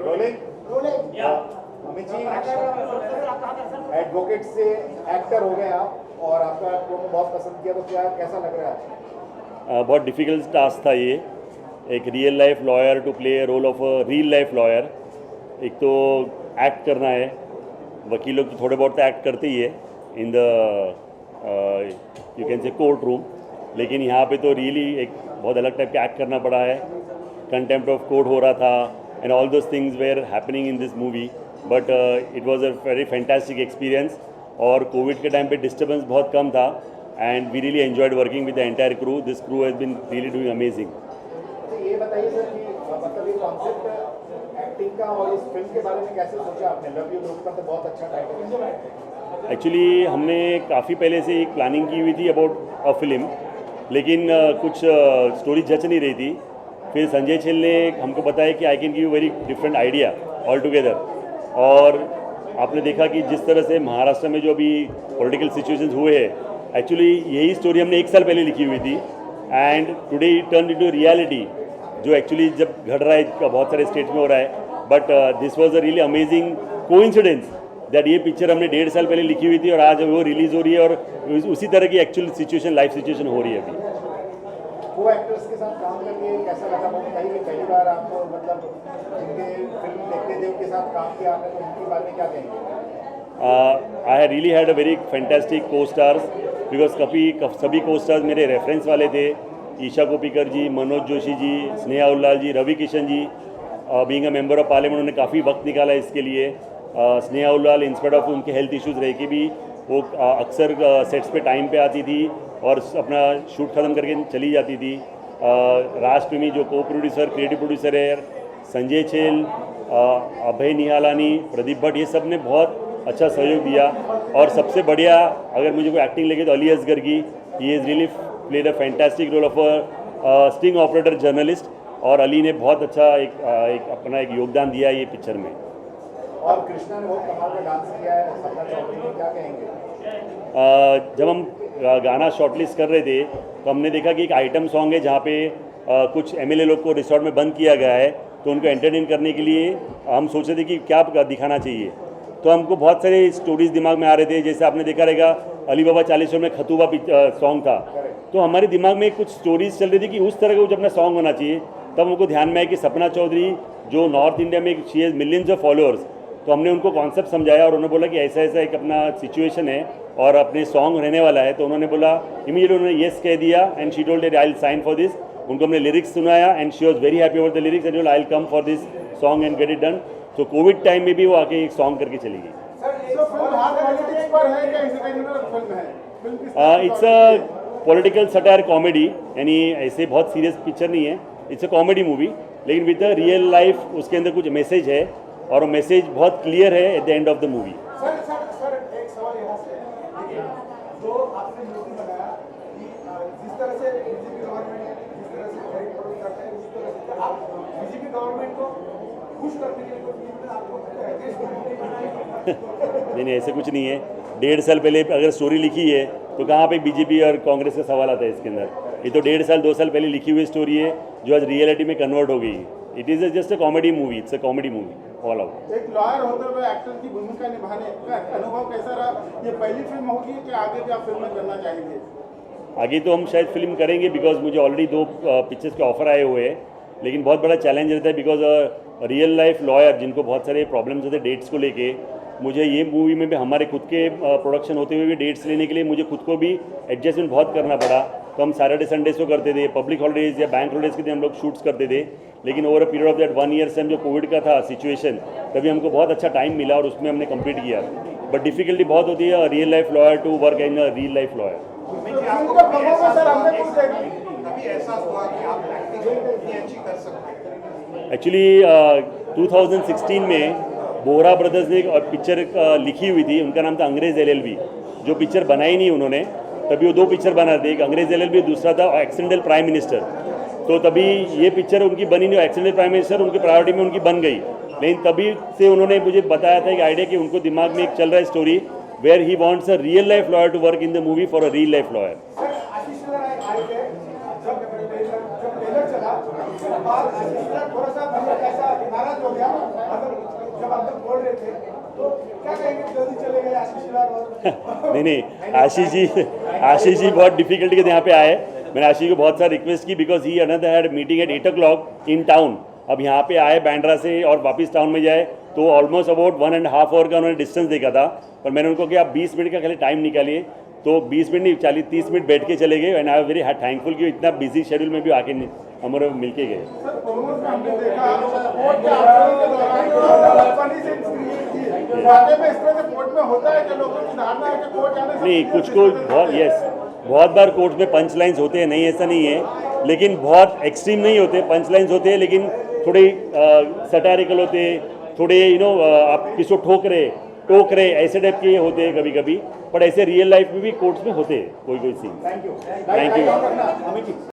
Rolling. Amit ji, advocate से actor हो गए आप और आपका प्रोमो बहुत पसंद किया, तो क्या कैसा लग रहा है? बहुत डिफ़िकल्ट टास्क था ये, एक real life lawyer to play role of a real life lawyer. एक तो एक्ट करना है, वकील लोग तो थोड़े बहुत तो एक्ट करते ही है in the you can say court room, लेकिन यहाँ पे तो रियली एक बहुत अलग टाइप का एक्ट करना पड़ा है। कंटेम्प्ट ऑफ कोर्ट हो रहा था and all those things were happening in this movie, but it was a very fantastic experience. और कोविड के टाइम पे डिस्टर्बेंस बहुत कम था and we really enjoyed working with the entire crew. This crew has been really doing amazing. ये बताइए sir कि मतलब ये कॉन्सेप्ट एक्टिंग का और इस फिल्म के बारे में कैसे सोचा आपने? लव यू लोग का तो बहुत अच्छा टाइटल है। एक्चुअली हमने काफ़ी पहले से एक प्लानिंग की हुई थी अबाउट अ फिल्म, लेकिन कुछ स्टोरी जच नहीं रही थी। फिर संजय छिल ने हमको बताया कि I can give very different idea all together. और आपने देखा कि जिस तरह से महाराष्ट्र में जो अभी पॉलिटिकल सिचुएशंस हुए हैं, एक्चुअली यही स्टोरी हमने एक साल पहले लिखी हुई थी and today it turn into reality, जो एक्चुअली जब घट रहा है बहुत सारे स्टेट्स में हो रहा है। But this was a really amazing coincidence that ये पिक्चर हमने 1.5 साल पहले लिखी हुई थी और आज वो रिलीज़ हो रही है और उसी तरह की एक्चुअल सिचुएशन, लाइफ सिचुएशन हो रही है अभी। वो एक्टर्स के साथ काम करके कैसा लगा? वो बताइए कि पहली बार आपको मतलब जिनके फिल्म देखते थे उनके साथ काम किया आपने, तो उनके बारे में क्या कहेंगे? I really had a very fantastic co-stars, because सभी को स्टार्स मेरे रेफरेंस वाले थे। Isha Koppikar ji, Manoj Joshi ji, Sneha Ullal ji, Ravi Kishan ji, being a member of parliament उन्होंने काफ़ी वक्त निकाला इसके लिए। स्नेहा उल्लाल इंस्पेक्ट ऑफ उनके हेल्थ इश्यूज़ रह के भी वो अक्सर सेट्स पे टाइम पे आती थी और अपना शूट ख़त्म करके चली जाती थी। राज प्रेमी जो को प्रोड्यूसर, क्रिएटिव प्रोड्यूसर है, संजय छेल, अभय निहालानी, प्रदीप भट्ट, ये सब ने बहुत अच्छा सहयोग दिया। और सबसे बढ़िया अगर मुझे कोई एक्टिंग लगे तो अली असगर की, he is really played a fantastic role of a sting operator journalist, और अली ने बहुत अच्छा एक अपना एक योगदान दिया ये पिक्चर में। और कृष्णा ने बहुत कमाल का डांस किया है, सपना चौधरी ने, क्या कहेंगे? जब हम गाना शॉर्टलिस्ट कर रहे थे तो हमने देखा कि एक आइटम सॉन्ग है जहाँ पे कुछ एमएलए लोग को रिसोर्ट में बंद किया गया है, तो उनको एंटरटेन करने के लिए हम सोच रहे थे कि क्या दिखाना चाहिए। तो हमको बहुत सारे स्टोरीज दिमाग में आ रहे थे, जैसे आपने देखा रहेगा अली बाबा चालीसों में खतूबा सॉन्ग था, तो हमारे दिमाग में कुछ स्टोरीज चल रही थी कि उस तरह का कुछ अपना सॉन्ग होना चाहिए। तब हमको ध्यान में आया कि सपना चौधरी जो नॉर्थ इंडिया में she has millions of followers, तो हमने उनको कॉन्सेप्ट समझाया और उन्होंने बोला कि ऐसा ऐसा एक अपना सिचुएशन है और अपने सॉन्ग रहने वाला है। तो उन्होंने बोला, इमीडिएटली उन्होंने येस कह दिया and she told that I will sign for this. उनको हमने लिरिक्स सुनाया and she was very happy over the lyrics and I will come for this song and get it done. तो Covid time में भी वो आके एक song करके चली गई। It's a political satire comedy, यानी ऐसे बहुत सीरियस पिक्चर नहीं है, इट्स अ कॉमेडी मूवी, लेकिन विद अ रियल लाइफ उसके अंदर कुछ मैसेज है और वो मैसेज बहुत क्लियर है at the end of the movie. Sir एक सवाल यहाँ से देखिए, जो आपने मूवी बनाया कि जिस तरह से बीजेपी गवर्नमेंट जिस तरह से खरीद फरोख्त करते हैं, उस तरह से आप बीजेपी गवर्नमेंट को खुश करने के लिए आपको नहीं, ऐसे कुछ नहीं है। 1.5 साल पहले अगर स्टोरी लिखी है तो कहाँ पे बीजेपी और कांग्रेस का सवाल आता है इसके अंदर? ये तो 1.5 साल 2 साल पहले लिखी हुई स्टोरी है जो आज रियलिटी में कन्वर्ट हो गई है। It is just a comedy movie, it's a comedy movie all out. एक लॉयर होते हुए एक्टर की भूमिका निभाने का अनुभव कैसा रहा? ये पहली फिल्म होगी कि आगे भी आप फिल्में करना चाहेंगे? आगे तो हम शायद फिल्म करेंगे, बिकॉज मुझे ऑलरेडी 2 पिक्चर्स के ऑफर आए हुए हैं, लेकिन बहुत बड़ा चैलेंज रहता है बिकॉज रियल लाइफ लॉयर जिनको बहुत सारे प्रॉब्लम्स होते हैं डेट्स को लेके, मुझे ये मूवी में भी हमारे खुद के प्रोडक्शन होते हुए भी डेट्स लेने के लिए मुझे खुद को भी एडजस्टमेंट बहुत करना पड़ा। तो हम सैटरडे संडेज को करते थे, पब्लिक हॉलीडेज या बैंक हॉलीडेज के दिन हम लोग शूट्स करते थे, लेकिन over a period of that 1 year से हम जो कोविड का था सिचुएशन, तभी हमको बहुत अच्छा टाइम मिला और उसमें हमने कंप्लीट किया। बट डिफिकल्टी बहुत होती है real life lawyer to work in a real life lawyer. Actually 2016 में बोहरा ब्रदर्स ने एक पिक्चर लिखी हुई थी, उनका नाम था अंग्रेज़ LLB, जो पिक्चर बनाई नहीं उन्होंने, तभी वो 2 पिक्चर बना रहे थे, एक अंग्रेज़ LLB, दूसरा था एक्सीडेंटल प्राइम मिनिस्टर। तो तभी ये पिक्चर उनकी बनी नहीं, एक्सीडेंटल प्राइम मिनिस्टर उनकी प्रायोरिटी में उनकी बन गई, लेकिन तभी से उन्होंने मुझे बताया था एक आइडिया कि उनको दिमाग में एक चल रहा है story where he wants a real life lawyer to work in the movie for a real life lawyer. थोड़ा सा नाराज हो गया, रहे थे, तो क्या कहेंगे, जल्दी चले गए आशीष शेलार और नहीं आशीष जी बहुत डिफिकल्टी के यहाँ पे आए। मैंने आशीष को बहुत सारा रिक्वेस्ट की because he another had meeting at 8 o'clock in town. अब यहाँ पे आए बांद्रा से और वापस टाउन में जाए तो ऑलमोस्ट अबाउट 1.5 hour का उन्होंने डिस्टेंस देखा था। पर मैंने उनको कहा आप 20 मिनट का खाली टाइम निकालिए, तो 20 मिनट नहीं 40-30 मिनट बैठ के चले गए। एंड आई वेरी थैंकफुल कि इतना बिजी शेड्यूल में भी आके हमारे मिल के गए। सर प्रोमोट में हमने देखा कोर्ट के आंदोलन के दौरान फनी सीन्स क्रिएट किए। वाकई में इस तरह से कोर्ट में होता है कि लोगों की धारणा है कि कोर्ट जाने से नहीं कुछ को बहुत बार कोर्ट में पंच लाइन्स होते हैं, नहीं ऐसा नहीं है, लेकिन बहुत एक्सट्रीम नहीं होते। पंच लाइन्स होते हैं लेकिन थोड़े सटारिकल होते हैं, थोड़े आप किसी को टोक रहे ऐसे टाइप के होते हैं कभी कभी। पर ऐसे रियल लाइफ में भी कोर्ट्स में होते हैं कोई scene. Thank you. Thank you. Amit ji